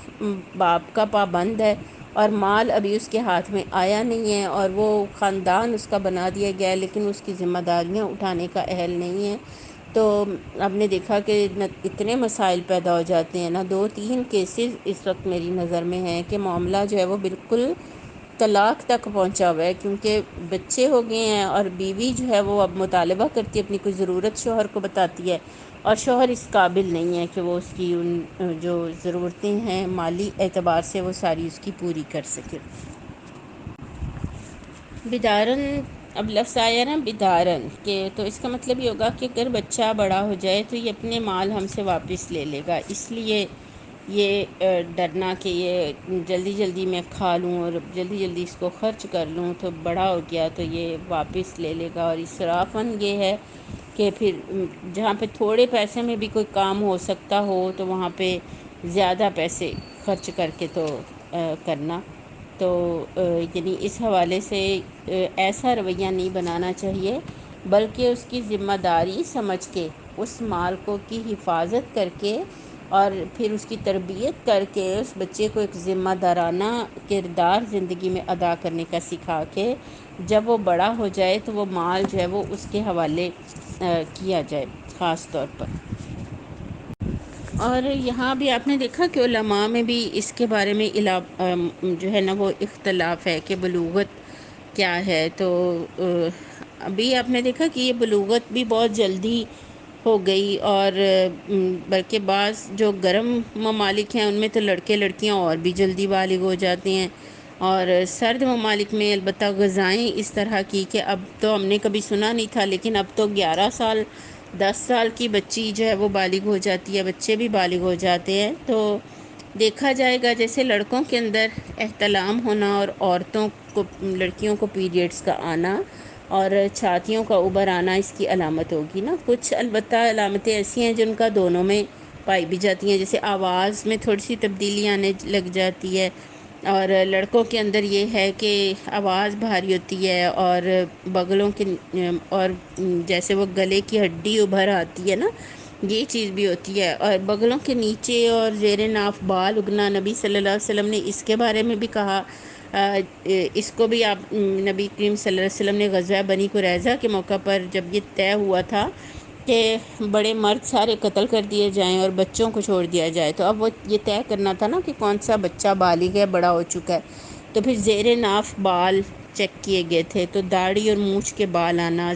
باپ کا پابند ہے اور مال ابھی اس کے ہاتھ میں آیا نہیں ہے، اور وہ خاندان اس کا بنا دیا گیا ہے لیکن اس کی ذمہ داریاں اٹھانے کا اہل نہیں ہے. تو آپ نے دیکھا کہ اتنے مسائل پیدا ہو جاتے ہیں نا. 2-3 کیسز اس وقت میری نظر میں ہیں کہ معاملہ جو ہے وہ بالکل طلاق تک پہنچا ہوا ہے، کیونکہ بچے ہو گئے ہیں اور بیوی جو ہے وہ اب مطالبہ کرتی ہے، اپنی کوئی ضرورت شوہر کو بتاتی ہے اور شوہر اس قابل نہیں ہے کہ وہ اس کی ان جو ضرورتیں ہیں مالی اعتبار سے وہ ساری اس کی پوری کر سکے. بدارن، اب لفظ آیا نا بدارن، کہ تو اس کا مطلب یہ ہوگا کہ اگر بچہ بڑا ہو جائے تو یہ اپنے مال ہم سے واپس لے لے گا. اس لیے یہ ڈرنا کہ یہ جلدی جلدی میں کھا لوں اور جلدی جلدی اس کو خرچ کر لوں تو بڑا ہو گیا تو یہ واپس لے لے گا. اور اسرافاً یہ ہے کہ پھر جہاں پہ تھوڑے پیسے میں بھی کوئی کام ہو سکتا ہو تو وہاں پہ زیادہ پیسے خرچ کر کے تو کرنا. تو یعنی اس حوالے سے ایسا رویہ نہیں بنانا چاہیے، بلکہ اس کی ذمہ داری سمجھ کے اس مال کو کی حفاظت کر کے اور پھر اس کی تربیت کر کے اس بچے کو ایک ذمہ دارانہ کردار زندگی میں ادا کرنے کا سکھا کے جب وہ بڑا ہو جائے تو وہ مال جو ہے وہ اس کے حوالے کیا جائے خاص طور پر. اور یہاں بھی آپ نے دیکھا کہ علماء میں بھی اس کے بارے میں جو ہے نا وہ اختلاف ہے کہ بلوغت کیا ہے. تو ابھی آپ نے دیکھا کہ یہ بلوغت بھی بہت جلدی ہو گئی، اور بلکہ بعض جو گرم ممالک ہیں ان میں تو لڑکے لڑکیاں اور بھی جلدی بالغ ہو جاتے ہیں. اور سرد ممالک میں البتہ غذائیں اس طرح کی کہ اب تو ہم نے کبھی سنا نہیں تھا، لیکن اب تو 11 سال 10 سال کی بچی جو ہے وہ بالغ ہو جاتی ہے، بچے بھی بالغ ہو جاتے ہیں. تو دیکھا جائے گا جیسے لڑکوں کے اندر احتلام ہونا اور عورتوں کو لڑکیوں کو پیریڈز کا آنا اور چھاتیوں کا ابھر آنا اس کی علامت ہوگی نا. کچھ البتہ علامتیں ایسی ہیں جن کا دونوں میں پائی بھی جاتی ہیں، جیسے آواز میں تھوڑی سی تبدیلی آنے لگ جاتی ہے، اور لڑکوں کے اندر یہ ہے کہ آواز بھاری ہوتی ہے اور بغلوں کے اور جیسے وہ گلے کی ہڈی ابھر آتی ہے نا، یہ چیز بھی ہوتی ہے. اور بغلوں کے نیچے اور زیر ناف بال اگنا، نبی صلی اللہ علیہ وسلم نے اس کے بارے میں بھی کہا. اس کو بھی آپ نبی کریم صلی اللہ علیہ وسلم نے غزوہ بنی قریظہ کے موقع پر جب یہ طے ہوا تھا کہ بڑے مرد سارے قتل کر دیے جائیں اور بچوں کو چھوڑ دیا جائے، تو اب وہ یہ طے کرنا تھا نا کہ کون سا بچہ بالغ ہے، بڑا ہو چکا ہے. تو پھر زیر ناف بال چیک کیے گئے تھے، تو داڑھی اور مونچھ کے بال آنا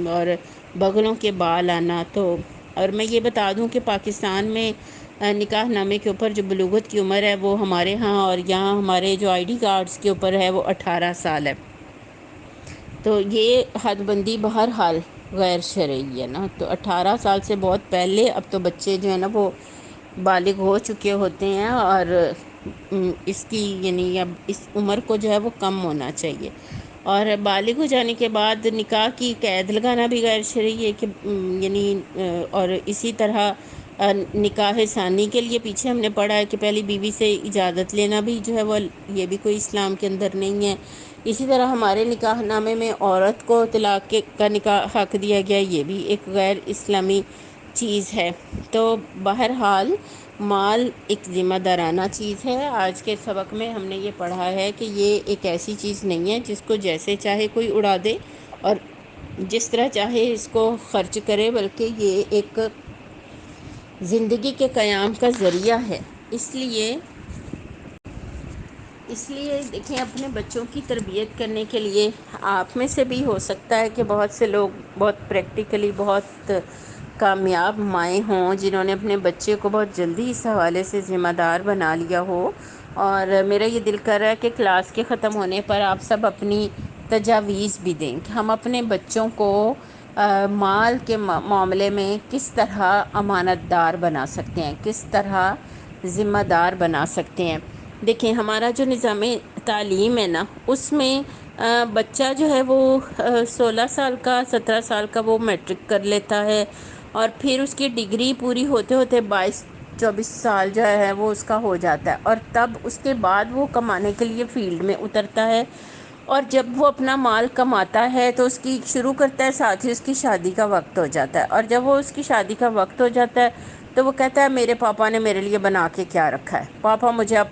اور بغلوں کے بال آنا. تو اور میں یہ بتا دوں کہ پاکستان میں نکاح نامے کے اوپر جو بلوغت کی عمر ہے وہ ہمارے ہاں اور یہاں ہمارے جو آئی ڈی کارڈز کے اوپر ہے وہ 18 سال ہے. تو یہ حد بندی بہرحال غیر شرعی ہے نا، تو 18 سال سے بہت پہلے اب تو بچے جو ہیں نا وہ بالغ ہو چکے ہوتے ہیں، اور اس کی یعنی اب اس عمر کو جو ہے وہ کم ہونا چاہیے، اور بالغ ہو جانے کے بعد نکاح کی قید لگانا بھی غیر شرعی ہے کہ یعنی اور اسی طرح نکاح ثانی کے لیے پیچھے ہم نے پڑھا ہے کہ پہلی بیوی سے اجازت لینا بھی جو ہے وہ یہ بھی کوئی اسلام کے اندر نہیں ہے۔ اسی طرح ہمارے نکاح نامے میں عورت کو طلاق کا نکاح حق دیا گیا، یہ بھی ایک غیر اسلامی چیز ہے۔ تو بہرحال مال ایک ذمہ دارانہ چیز ہے۔ آج کے سبق میں ہم نے یہ پڑھا ہے کہ یہ ایک ایسی چیز نہیں ہے جس کو جیسے چاہے کوئی اڑا دے اور جس طرح چاہے اس کو خرچ کرے، بلکہ یہ ایک زندگی کے قیام کا ذریعہ ہے۔ اس لیے دیکھیں، اپنے بچوں کی تربیت کرنے کے لیے آپ میں سے بھی ہو سکتا ہے کہ بہت سے لوگ بہت پریکٹیکلی بہت کامیاب مائیں ہوں جنہوں نے اپنے بچے کو بہت جلدی اس حوالے سے ذمہ دار بنا لیا ہو، اور میرا یہ دل کر رہا ہے کہ کلاس کے ختم ہونے پر آپ سب اپنی تجاویز بھی دیں کہ ہم اپنے بچوں کو مال کے معاملے میں کس طرح امانت دار بنا سکتے ہیں، کس طرح ذمہ دار بنا سکتے ہیں۔ دیکھیں، ہمارا جو نظام تعلیم ہے نا، اس میں بچہ جو ہے وہ 16 سال کا 17 سال کا وہ میٹرک کر لیتا ہے، اور پھر اس کی ڈگری پوری ہوتے ہوتے 22-24 سال جو ہے وہ اس کا ہو جاتا ہے، اور تب اس کے بعد وہ کمانے کے لیے فیلڈ میں اترتا ہے، اور جب وہ اپنا مال کماتا ہے تو اس کی شروع کرتا ہے، ساتھ ہی اس کی شادی کا وقت ہو جاتا ہے، اور جب وہ اس کی شادی کا وقت ہو جاتا ہے تو وہ کہتا ہے میرے پاپا نے میرے لیے بنا کے کیا رکھا ہے، پاپا مجھے اب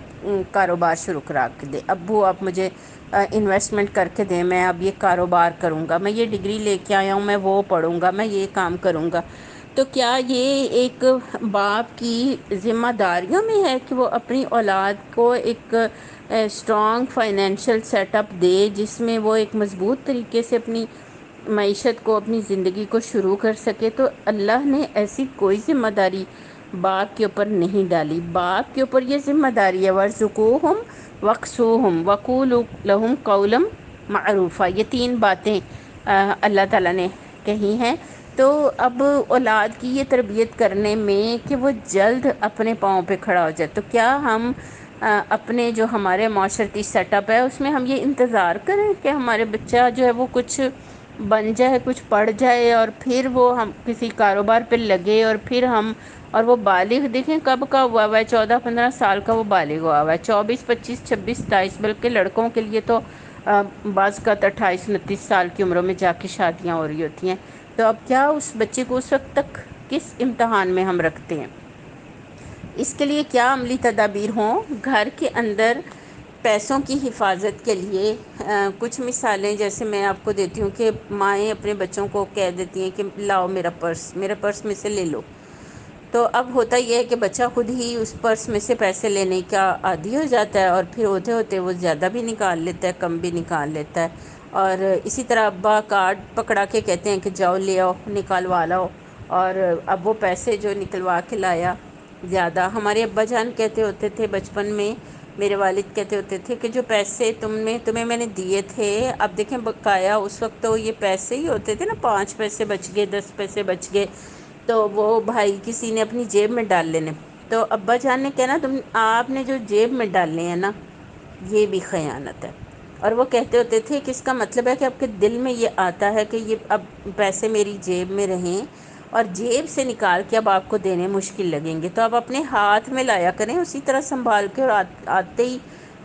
کاروبار شروع کرا کے دے، ابو آپ مجھے انویسٹمنٹ کر کے دیں، میں اب یہ کاروبار کروں گا، میں یہ ڈگری لے کے آیا ہوں، میں وہ پڑھوں گا، میں یہ کام کروں گا۔ تو کیا یہ ایک باپ کی ذمہ داریوں میں ہے کہ وہ اپنی اولاد کو ایک اسٹرانگ فائنینشیل سیٹ اپ دے، جس میں وہ ایک مضبوط طریقے سے اپنی معیشت کو، اپنی زندگی کو شروع کر سکے؟ تو اللہ نے ایسی کوئی ذمہ داری باپ کے اوپر نہیں ڈالی۔ باپ کے اوپر یہ ذمہ داری ہے وَارْزُقُوهُمْ وَاكْسُوهُمْ وَقُولُوا لَهُمْ قَوْلًا مَعْرُوفًا، یہ 3 باتیں اللہ تعالیٰ نے کہی ہیں۔ تو اب اولاد کی یہ تربیت کرنے میں کہ وہ جلد اپنے پاؤں پہ کھڑا ہو جائے، تو کیا ہم اپنے جو ہمارے معاشرتی سیٹ اپ ہے اس میں ہم یہ انتظار کریں کہ ہمارے بچہ جو ہے وہ کچھ بن جائے، کچھ پڑھ جائے، اور پھر وہ ہم کسی کاروبار پہ لگے، اور پھر ہم اور وہ بالغ دیکھیں کب کا ہوا ہے، 14-15 سال کا وہ بالغ ہوا ہے، 24-25-26-27، بلکہ لڑکوں کے لیے تو بعض کا 28-29 سال کی عمروں میں جا کے شادیاں ہو رہی ہوتی ہیں۔ تو اب کیا اس بچے کو اس وقت تک کس امتحان میں ہم رکھتے ہیں؟ اس کے لیے کیا عملی تدابیر ہوں؟ گھر کے اندر پیسوں کی حفاظت کے لیے کچھ مثالیں جیسے میں آپ کو دیتی ہوں کہ مائیں اپنے بچوں کو کہہ دیتی ہیں کہ لاؤ میرا پرس، میرے پرس میں سے لے لو، تو اب ہوتا یہ ہے کہ بچہ خود ہی اس پرس میں سے پیسے لینے کا عادی ہو جاتا ہے، اور پھر ہوتے ہوتے وہ زیادہ بھی نکال لیتا ہے، کم بھی نکال لیتا ہے، اور اسی طرح ابا کارڈ پکڑا کے کہتے ہیں کہ جاؤ لے آؤ، نکالوا لاؤ، اور اب وہ پیسے جو نکلوا کے لایا زیادہ، ہمارے ابا جان کہتے ہوتے تھے بچپن میں، میرے والد کہتے ہوتے تھے کہ جو پیسے تمہیں میں نے دیے تھے، اب دیکھیں بقایا اس وقت تو یہ پیسے ہی ہوتے تھے نا، 5 پیسے بچ گئے، 10 پیسے بچ گئے، تو وہ بھائی کسی نے اپنی جیب میں ڈال لینے، تو ابا جان نے کہنا آپ نے جو جیب میں ڈالنے ہیں نا، یہ بھی خیانت ہے، اور وہ کہتے ہوتے تھے کہ اس کا مطلب ہے کہ آپ کے دل میں یہ آتا ہے کہ یہ اب پیسے میری جیب میں رہیں، اور جیب سے نکال کے اب آپ کو دینے مشکل لگیں گے، تو آپ اپنے ہاتھ میں لایا کریں اسی طرح سنبھال کے، اور آتے ہی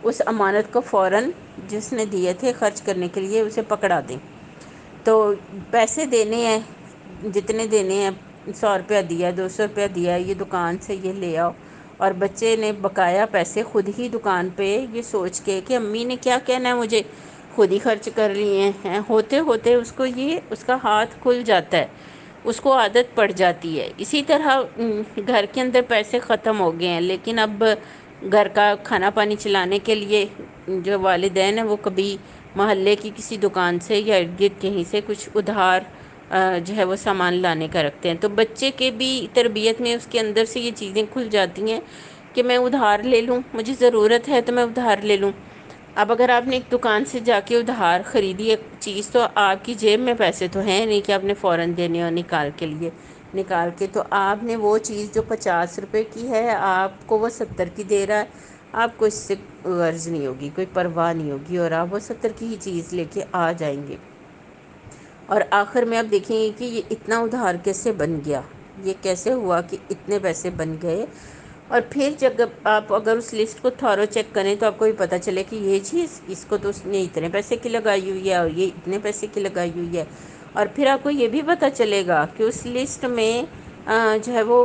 اس امانت کو فوراً جس نے دیے تھے خرچ کرنے کے لیے اسے پکڑا دیں۔ تو پیسے دینے ہیں، جتنے دینے ہیں، 100 روپیہ دیا، 200 روپیہ دیا، یہ دکان سے یہ لے آؤ، اور بچے نے بقایا پیسے خود ہی دکان پہ یہ سوچ کے کہ امی نے کیا کہنا ہے مجھے، خود ہی خرچ کر لیے ہیں، ہوتے ہوتے اس کو یہ اس کا ہاتھ کھل جاتا ہے، اس کو عادت پڑ جاتی ہے۔ اسی طرح گھر کے اندر پیسے ختم ہو گئے ہیں، لیکن اب گھر کا کھانا پانی چلانے کے لیے جو والدین ہیں وہ کبھی محلے کی کسی دکان سے یا ارد گرد کہیں سے کچھ ادھار جو ہے وہ سامان لانے کا رکھتے ہیں، تو بچے کے بھی تربیت میں اس کے اندر سے یہ چیزیں کھل جاتی ہیں کہ میں ادھار لے لوں، مجھے ضرورت ہے تو میں ادھار لے لوں۔ اب اگر آپ نے ایک دکان سے جا کے ادھار خریدی ایک چیز، تو آپ کی جیب میں پیسے تو ہیں نہیں کہ آپ نے فوراً دینے اور نکال کے تو آپ نے وہ چیز جو 50 روپے کی ہے آپ کو وہ 70 کی دے رہا ہے، آپ کو اس سے غرض نہیں ہوگی، کوئی پرواہ نہیں ہوگی، اور آپ وہ 70 کی ہی چیز لے کے آ جائیں گے۔ اور آخر میں آپ دیکھیں گے کہ یہ اتنا ادھار کیسے بن گیا، یہ کیسے ہوا کہ اتنے پیسے بن گئے۔ اور پھر جب آپ اگر اس لسٹ کو تھورو چیک کریں تو آپ کو بھی پتہ چلے کہ یہ چیز اس کو تو اس نے اتنے پیسے کی لگائی ہوئی ہے اور یہ اتنے پیسے کی لگائی ہوئی ہے۔ اور پھر آپ کو یہ بھی پتہ چلے گا کہ اس لسٹ میں جو ہے وہ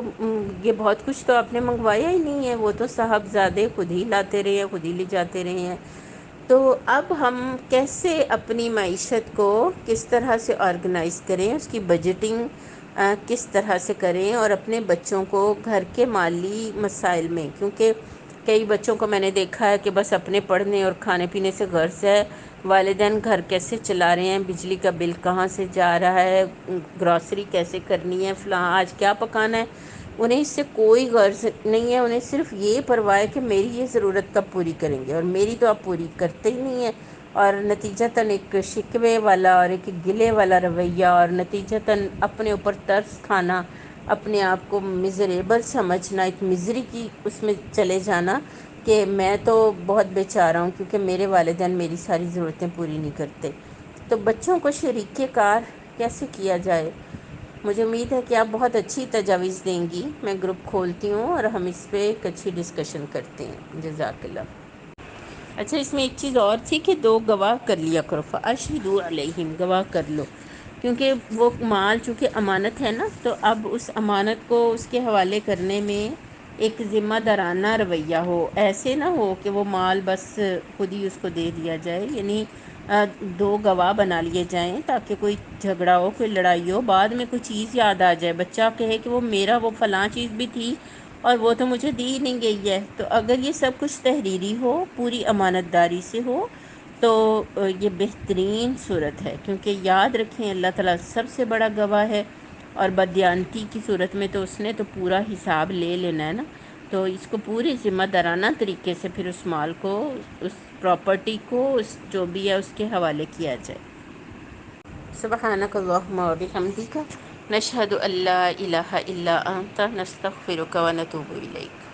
یہ بہت کچھ تو آپ نے منگوایا ہی نہیں ہے، وہ تو صاحبزادے خود ہی لاتے رہے ہیں، خود ہی لے جاتے رہے ہیں۔ تو اب ہم کیسے اپنی معیشت کو کس طرح سے آرگنائز کریں، اس کی بجٹنگ کس طرح سے کریں، اور اپنے بچوں کو گھر کے مالی مسائل میں، کیونکہ کئی بچوں کو میں نے دیکھا ہے کہ بس اپنے پڑھنے اور کھانے پینے سے غرض ہے، والدین گھر کیسے چلا رہے ہیں، بجلی کا بل کہاں سے جا رہا ہے، گروسری کیسے کرنی ہے، فلاں آج کیا پکانا ہے، انہیں اس سے کوئی غرض نہیں ہے۔ انہیں صرف یہ پرواہ ہے کہ میری یہ ضرورت کب پوری کریں گے، اور میری تو آپ پوری کرتے ہی نہیں ہیں، اور نتیجتاً ایک شکوے والا اور ایک گلے والا رویہ، اور نتیجتاً اپنے اوپر ترس کھانا، اپنے آپ کو مزریبل سمجھنا، ایک مزری کی اس میں چلے جانا کہ میں تو بہت بیچارہ ہوں کیونکہ میرے والدین میری ساری ضرورتیں پوری نہیں کرتے۔ تو بچوں کو شریک کار کیسے کیا جائے؟ مجھے امید ہے کہ آپ بہت اچھی تجاویز دیں گی، میں گروپ کھولتی ہوں اور ہم اس پہ ایک اچھی ڈسکشن کرتے ہیں۔ جزاک اللہ۔ اچھا، اس میں ایک چیز اور تھی کہ 2 گواہ کر لیا کرو، فاشہدوا علیہم، گواہ کر لو، کیونکہ وہ مال چونکہ امانت ہے نا، تو اب اس امانت کو اس کے حوالے کرنے میں ایک ذمہ دارانہ رویہ ہو، ایسے نہ ہو کہ وہ مال بس خود ہی اس کو دے دیا جائے، یعنی 2 گواہ بنا لیے جائیں تاکہ کوئی جھگڑا ہو، کوئی لڑائی ہو، بعد میں کوئی چیز یاد آ جائے، بچہ کہے کہ وہ میرا وہ فلاں چیز بھی تھی اور وہ تو مجھے دی نہیں گئی ہے۔ تو اگر یہ سب کچھ تحریری ہو، پوری امانت داری سے ہو، تو یہ بہترین صورت ہے، کیونکہ یاد رکھیں اللہ تعالیٰ سب سے بڑا گواہ ہے، اور بدیانتی کی صورت میں تو اس نے تو پورا حساب لے لینا ہے نا۔ تو اس کو پوری ذمہ دارانہ طریقے سے پھر اس مال کو، اس پراپرٹی کو، اس جو بھی ہے اس کے حوالے کیا جائے۔ سبحانک اللہم و بحمدک، نشہد ان لا الہ الا انت، نستغفرک و نتوب الیک۔